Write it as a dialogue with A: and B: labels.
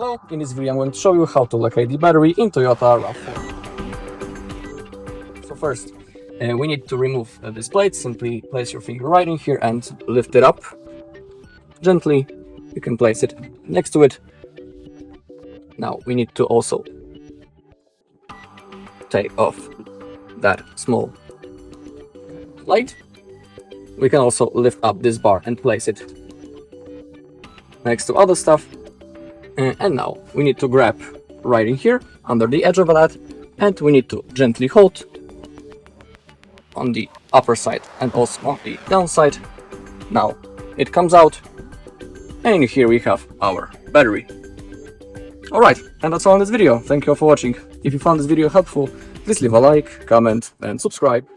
A: Hello, in this video I'm going to show you how to locate the battery in Toyota RAV4. So first, we need to remove this plate. Simply place your finger right in here and lift it up. Gently, you can place it next to it. Now we need to also take off that small plate. We can also lift up this bar and place it next to other stuff. And now we need to grab right in here under the edge of that, and we need to gently hold on the upper side and also on the downside. Now it comes out, and here we have our battery. Alright, and that's all in this video. Thank you all for watching. If you found this video helpful, please leave a like, comment and subscribe.